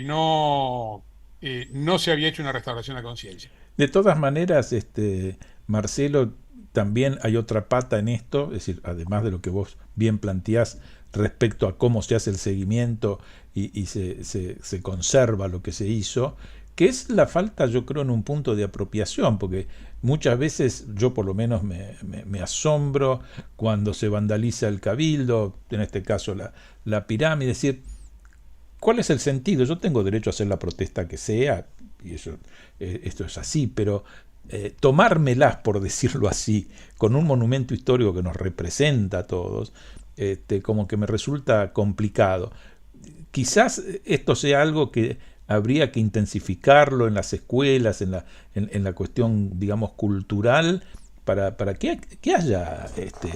no se había hecho una restauración a conciencia. De todas maneras, Marcelo, también hay otra pata en esto, es decir, además de lo que vos bien planteás respecto a cómo se hace el seguimiento y se conserva lo que se hizo, que es la falta, yo creo, en un punto de apropiación, porque muchas veces yo por lo menos me asombro cuando se vandaliza el cabildo, en este caso la pirámide, es decir, ¿cuál es el sentido? Yo tengo derecho a hacer la protesta que sea, y eso, esto es así, pero tomármelas, por decirlo así, con un monumento histórico que nos representa a todos, como que me resulta complicado. Quizás esto sea algo que habría que intensificarlo en las escuelas, en la cuestión, digamos, cultural, para que haya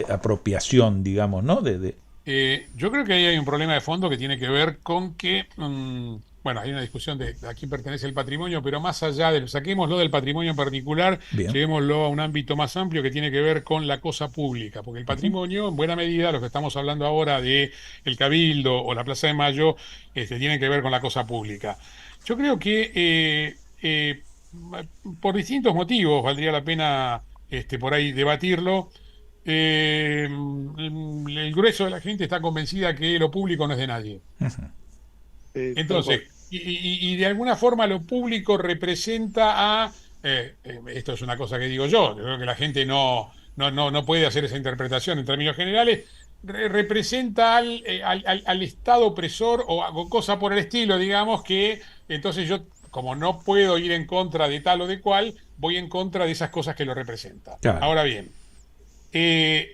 apropiación, digamos, ¿no? Yo creo que ahí hay un problema de fondo que tiene que ver con que, bueno, hay una discusión de a quién pertenece el patrimonio, pero más allá saquémoslo del patrimonio en particular, Bien. llevémoslo a un ámbito más amplio que tiene que ver con la cosa pública, porque el patrimonio, en buena medida, lo que estamos hablando ahora de el Cabildo o la Plaza de Mayo, tiene que ver con la cosa pública. Yo creo que por distintos motivos valdría la pena por ahí debatirlo. El grueso de la gente está convencida que lo público no es de nadie. Entonces, y de alguna forma lo público representa esto es una cosa que digo yo creo que la gente no puede hacer esa interpretación en términos generales, representa al Estado opresor o cosa por el estilo, digamos, que entonces yo, como no puedo ir en contra de tal o de cual, voy en contra de esas cosas que lo representan. Claro. Ahora bien,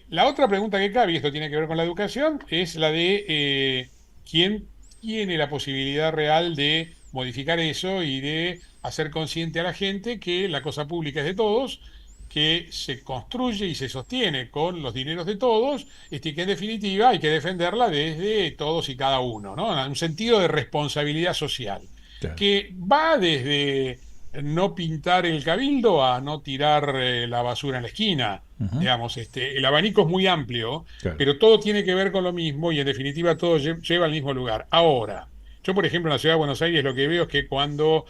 la otra pregunta que cabe, y esto tiene que ver con la educación, es la de quién tiene la posibilidad real de modificar eso y de hacer consciente a la gente que la cosa pública es de todos, que se construye y se sostiene con los dineros de todos, y que en definitiva hay que defenderla desde todos y cada uno, ¿no? En un sentido de responsabilidad social, Claro. que va desde no pintar el cabildo a no tirar la basura en la esquina. Digamos, el abanico es muy amplio, Claro. pero todo tiene que ver con lo mismo y en definitiva todo lleva al mismo lugar. Ahora, yo por ejemplo en la ciudad de Buenos Aires lo que veo es que cuando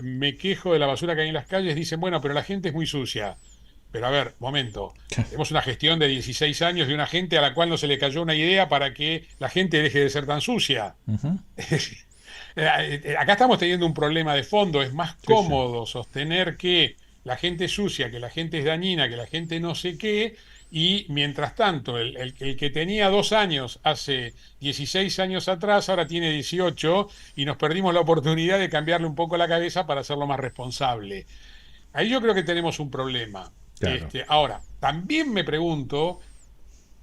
me quejo de la basura que hay en las calles dicen, bueno, pero la gente es muy sucia. Pero a ver, momento, tenemos una gestión de 16 años de una gente a la cual no se le cayó una idea para que la gente deje de ser tan sucia. Acá estamos teniendo un problema de fondo. Es más cómodo sostener que la gente es sucia, que la gente es dañina, que la gente no sé qué, y mientras tanto el que tenía 2 años hace 16 años atrás ahora tiene 18 y nos perdimos la oportunidad de cambiarle un poco la cabeza para hacerlo más responsable. Ahí yo creo que tenemos un problema. Claro. Ahora, también me pregunto,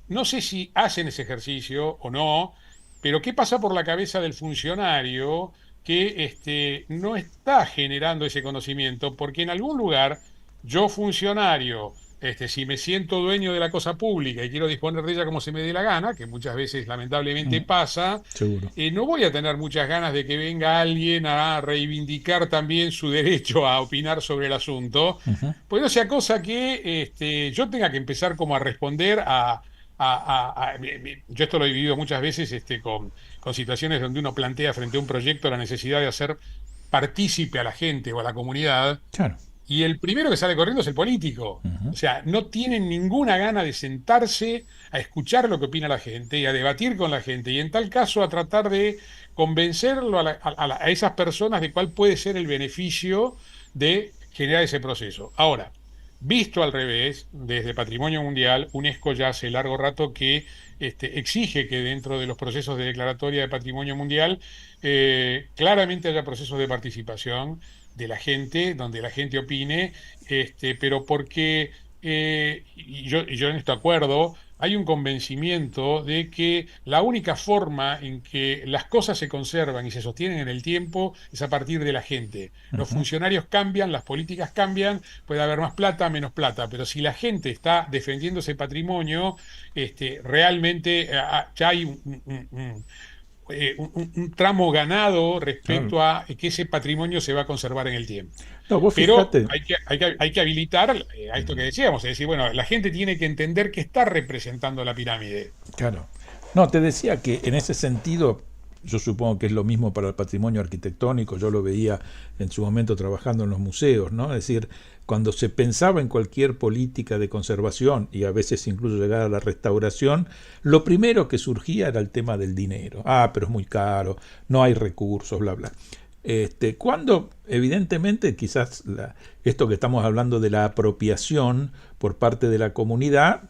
no sé si hacen ese ejercicio o no, pero ¿qué pasa por la cabeza del funcionario que no está generando ese conocimiento? Porque en algún lugar, yo funcionario, si me siento dueño de la cosa pública y quiero disponer de ella como se me dé la gana, que muchas veces lamentablemente pasa, Seguro. no voy a tener muchas ganas de que venga alguien a reivindicar también su derecho a opinar sobre el asunto, pues no sea cosa que yo tenga que empezar como a responder yo esto lo he vivido muchas veces con situaciones donde uno plantea frente a un proyecto la necesidad de hacer partícipe a la gente o a la comunidad. Claro. Y el primero que sale corriendo es el político. O sea, no tienen ninguna gana de sentarse a escuchar lo que opina la gente y a debatir con la gente. Y en tal caso a tratar de convencerlo a esas personas de cuál puede ser el beneficio de generar ese proceso. Ahora, visto al revés, desde Patrimonio Mundial, UNESCO ya hace largo rato que exige que dentro de los procesos de declaratoria de Patrimonio Mundial claramente haya procesos de participación de la gente, donde la gente opine, pero porque, y yo en esto acuerdo, hay un convencimiento de que la única forma en que las cosas se conservan y se sostienen en el tiempo es a partir de la gente. Los funcionarios cambian, las políticas cambian, puede haber más plata, menos plata, pero si la gente está defendiendo ese patrimonio, realmente ya hay un tramo ganado respecto a que ese patrimonio se va a conservar en el tiempo. No, vos Pero fíjate. hay que habilitar a esto que decíamos, es decir, bueno, la gente tiene que entender que está representando la pirámide. Claro. No, te decía que en ese sentido, yo supongo que es lo mismo para el patrimonio arquitectónico, yo lo veía en su momento trabajando en los museos, ¿no? Es decir, cuando se pensaba en cualquier política de conservación y a veces incluso llegar a la restauración, lo primero que surgía era el tema del dinero. Ah, pero es muy caro, no hay recursos, bla, bla. Cuando evidentemente quizás esto que estamos hablando de la apropiación por parte de la comunidad,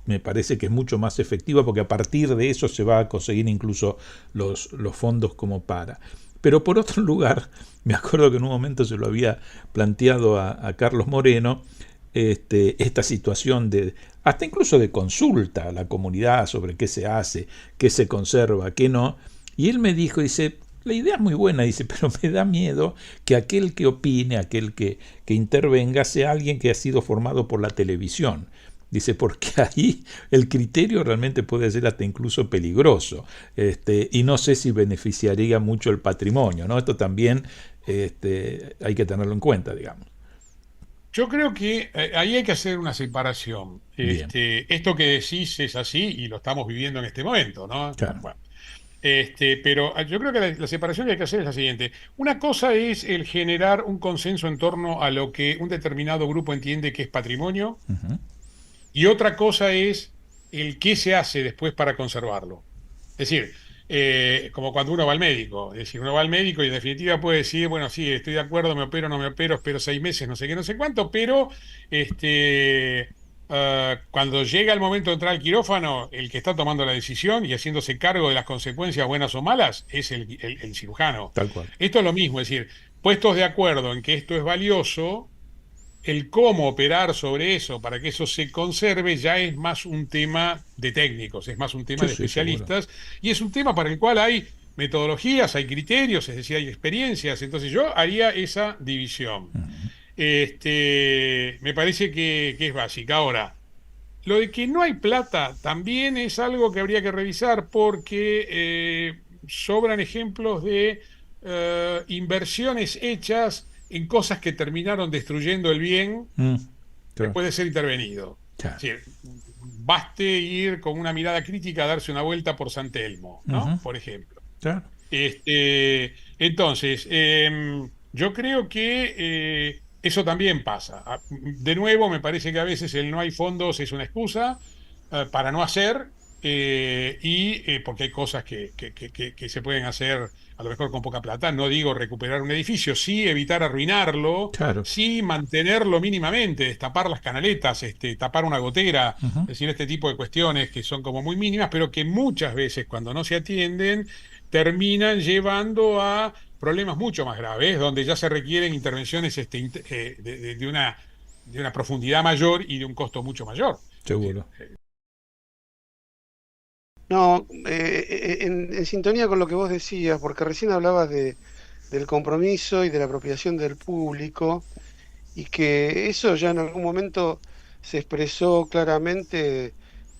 me parece que es mucho más efectiva porque a partir de eso se va a conseguir incluso los fondos como para. Pero por otro lugar, me acuerdo que en un momento se lo había planteado a Carlos Moreno, esta situación de hasta incluso de consulta a la comunidad sobre qué se hace, qué se conserva, qué no. Y él me dijo, dice, la idea es muy buena, dice, pero me da miedo que aquel que opine, aquel que intervenga, sea alguien que ha sido formado por la televisión. Dice, porque ahí el criterio realmente puede ser hasta incluso peligroso, y no sé si beneficiaría mucho el patrimonio, ¿no? Esto también hay que tenerlo en cuenta, digamos. Yo creo que ahí hay que hacer una separación. Bien, Esto que decís es así y lo estamos viviendo en este momento, ¿no? claro. Bueno, pero yo creo que la separación que hay que hacer es la siguiente. Una cosa es el generar un consenso en torno a lo que un determinado grupo entiende que es patrimonio. Uh-huh. Y otra cosa es el qué se hace después para conservarlo. Es decir, como cuando uno va al médico. Es decir, uno va al médico y en definitiva puede decir, bueno, sí, estoy de acuerdo, me opero, no me opero, espero 6 meses, no sé qué, no sé cuánto, pero cuando llega el momento de entrar al quirófano, el que está tomando la decisión y haciéndose cargo de las consecuencias buenas o malas es el cirujano. Tal cual. Esto es lo mismo, es decir, puestos de acuerdo en que esto es valioso, el cómo operar sobre eso para que eso se conserve ya es más un tema de técnicos, es más un tema Sí, de sí, seguro. especialistas y es un tema para el cual hay metodologías, hay criterios, es decir, hay experiencias. Entonces yo haría esa división. Uh-huh. Me parece que es básica. Ahora, lo de que no hay plata también es algo que habría que revisar porque sobran ejemplos de inversiones hechas en cosas que terminaron destruyendo el bien Claro. después de ser intervenido. Claro. Es decir, baste ir con una mirada crítica a darse una vuelta por San Telmo, ¿no? Uh-huh. Por ejemplo. Claro. Entonces, yo creo que eso también pasa. De nuevo, me parece que a veces el no hay fondos es una excusa para no hacer, porque hay cosas que se pueden hacer a lo mejor con poca plata. No digo recuperar un edificio, sí evitar arruinarlo, Claro. sí mantenerlo mínimamente, destapar las canaletas, tapar una gotera, Uh-huh. es decir, este tipo de cuestiones que son como muy mínimas, pero que muchas veces cuando no se atienden terminan llevando a problemas mucho más graves, donde ya se requieren intervenciones de una profundidad mayor y de un costo mucho mayor. Seguro. No, en sintonía con lo que vos decías, porque recién hablabas del compromiso y de la apropiación del público, y que eso ya en algún momento se expresó claramente,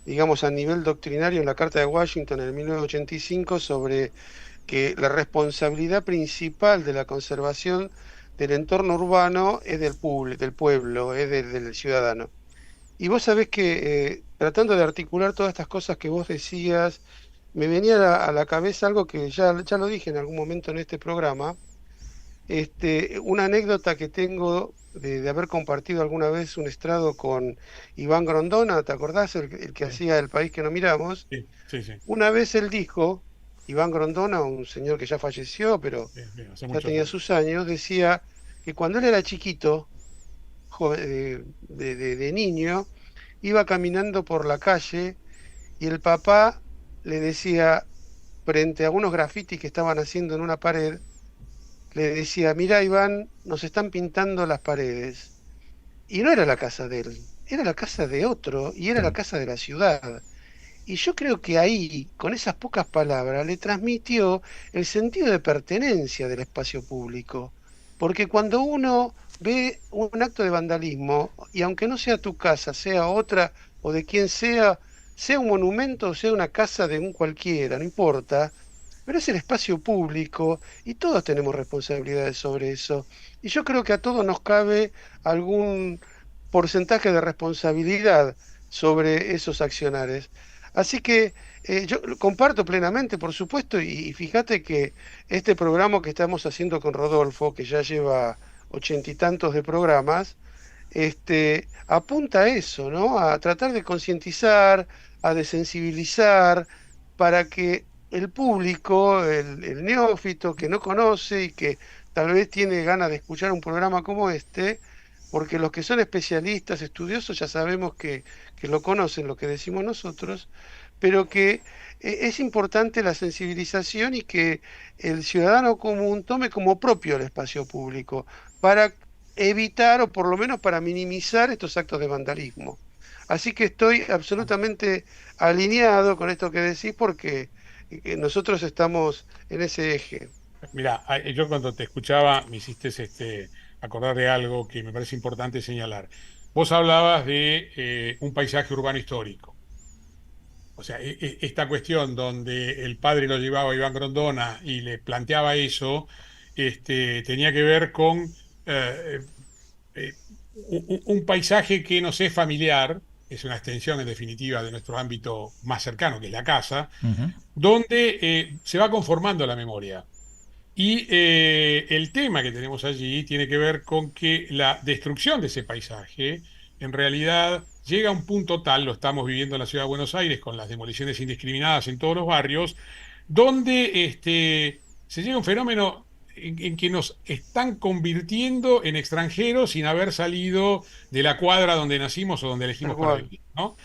digamos, a nivel doctrinario en la Carta de Washington en el 1985 sobre que la responsabilidad principal de la conservación del entorno urbano es del pueblo, es del ciudadano. Y vos sabés que tratando de articular todas estas cosas que vos decías, me venía a la cabeza algo que ya lo dije en algún momento en este programa, una anécdota que tengo de haber compartido alguna vez un estrado con Iván Grondona, ¿te acordás? El que Sí, hacía El País que no miramos. sí, sí, sí, Una vez él dijo, Iván Grondona, un señor que ya falleció, pero sí, sí, hace ya muchos tenía años. sus años, decía que cuando él era chiquito, de niño, iba caminando por la calle y el papá le decía, frente a unos grafitis que estaban haciendo en una pared, le decía, mira Iván, nos están pintando las paredes. Y no era la casa de él, era la casa de otro y era la Claro. casa de la ciudad. Y yo creo que ahí, con esas pocas palabras, le transmitió el sentido de pertenencia del espacio público. Porque cuando uno ve un acto de vandalismo, y aunque no sea tu casa, sea otra o de quien sea, sea un monumento o sea una casa de un cualquiera, no importa, pero es el espacio público y todos tenemos responsabilidades sobre eso. Y yo creo que a todos nos cabe algún porcentaje de responsabilidad sobre esos accionares. Así que yo lo comparto plenamente, por supuesto, y fíjate que este programa que estamos haciendo con Rodolfo, que ya lleva 80 y tantos de programas, apunta a eso, ¿no? A tratar de concientizar, a desensibilizar, para que el público, el neófito que no conoce y que tal vez tiene ganas de escuchar un programa como este, porque los que son especialistas, estudiosos, ya sabemos que lo conocen, lo que decimos nosotros, pero que es importante la sensibilización y que el ciudadano común tome como propio el espacio público para evitar o por lo menos para minimizar estos actos de vandalismo. Así que estoy absolutamente alineado con esto que decís porque nosotros estamos en ese eje. Mira, yo cuando te escuchaba me hiciste acordar de algo que me parece importante señalar. Vos hablabas de un paisaje urbano histórico. O sea, esta cuestión donde el padre lo llevaba a Iván Grondona y le planteaba eso, tenía que ver con eh, eh, un paisaje que nos es familiar, es una extensión en definitiva de nuestro ámbito más cercano, que es la casa, Ujú. donde se va conformando la memoria. Y el tema que tenemos allí tiene que ver con que la destrucción de ese paisaje en realidad llega a un punto tal, lo estamos viviendo en la ciudad de Buenos Aires con las demoliciones indiscriminadas en todos los barrios, donde se llega a un fenómeno en que nos están convirtiendo en extranjeros sin haber salido de la cuadra donde nacimos o donde Tal elegimos para cual. vivir, ¿no?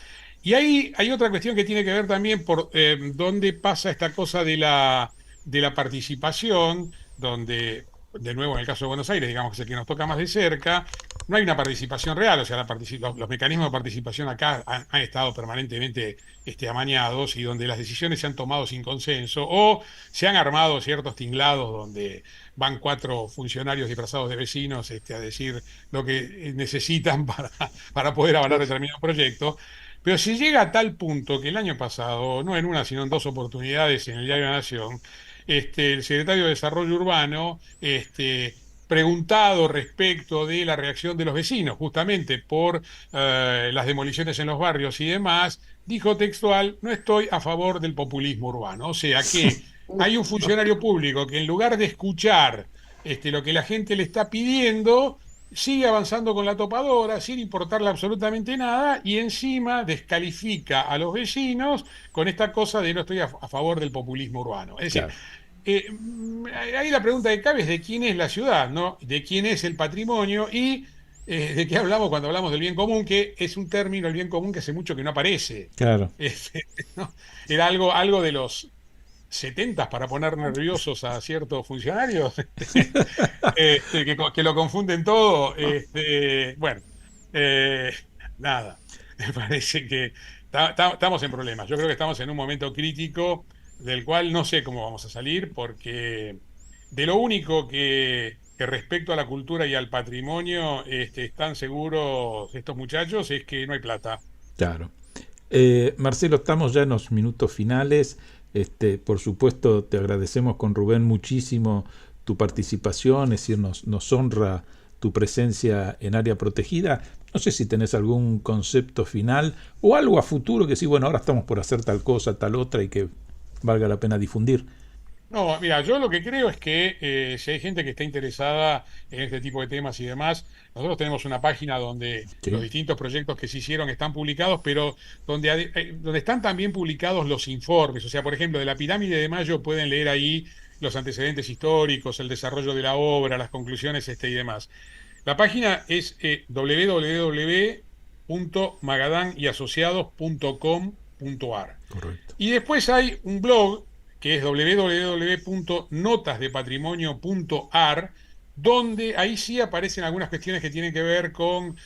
Y ahí hay otra cuestión que tiene que ver también por dónde pasa esta cosa de la participación, donde, de nuevo en el caso de Buenos Aires, digamos que es el que nos toca más de cerca, no hay una participación real, o sea, los mecanismos de participación acá han estado permanentemente amañados y donde las decisiones se han tomado sin consenso o se han armado ciertos tinglados donde van 4 funcionarios disfrazados de vecinos a decir lo que necesitan para poder avalar determinado proyecto. Pero si llega a tal punto que el año pasado, no en una, sino en 2 oportunidades en el Diario de la Nación, el secretario de Desarrollo Urbano, preguntado respecto de la reacción de los vecinos, justamente por las demoliciones en los barrios y demás, dijo textual, no estoy a favor del populismo urbano. O sea que hay un funcionario público que en lugar de escuchar lo que la gente le está pidiendo, sigue avanzando con la topadora sin importarle absolutamente nada y encima descalifica a los vecinos con esta cosa de no estoy a favor del populismo urbano. Es decir, Claro. ahí la pregunta que cabe es de quién es la ciudad, ¿no? De quién es el patrimonio y de qué hablamos cuando hablamos del bien común, que es un término, el bien común, que hace mucho que no aparece. Claro. ¿No? Era algo de los 70 para poner nerviosos a ciertos funcionarios que lo confunden todo. Bueno, eh, nada, me parece que estamos en problemas. Yo creo que estamos en un momento crítico del cual no sé cómo vamos a salir, porque de lo único que respecto a la cultura y al patrimonio están seguros estos muchachos es que no hay plata. Claro. Marcelo, estamos ya en los minutos finales. Por supuesto, te agradecemos con Rubén muchísimo tu participación, es decir, nos honra tu presencia en área protegida. No sé si tenés algún concepto final o algo a futuro que sí, bueno, ahora estamos por hacer tal cosa, tal otra y que valga la pena difundir. No, mira, yo lo que creo es que si hay gente que está interesada en este tipo de temas y demás, nosotros tenemos una página donde Sí. los distintos proyectos que se hicieron están publicados, pero donde están también publicados los informes. O sea, por ejemplo, de la Pirámide de Mayo pueden leer ahí los antecedentes históricos, el desarrollo de la obra, las conclusiones y demás. La página es www.magadanyasociados.com.ar. Correcto. Y después hay un blog que es www.notasdepatrimonio.ar, donde ahí sí aparecen algunas cuestiones que tienen que ver con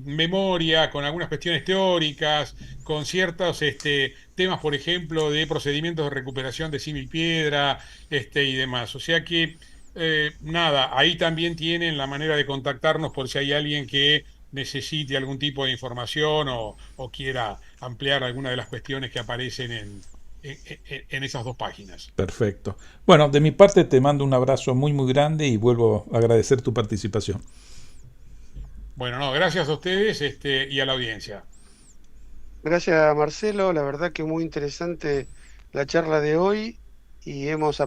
memoria, con algunas cuestiones teóricas, con ciertos temas, por ejemplo, de procedimientos de recuperación de símil piedra y demás. O sea que, nada, ahí también tienen la manera de contactarnos por si hay alguien que necesite algún tipo de información o quiera ampliar alguna de las cuestiones que aparecen en esas 2 páginas. Perfecto. Bueno, de mi parte te mando un abrazo muy muy grande y vuelvo a agradecer tu participación. Bueno, no, gracias a ustedes y a la audiencia. Gracias, Marcelo. La verdad que muy interesante la charla de hoy y hemos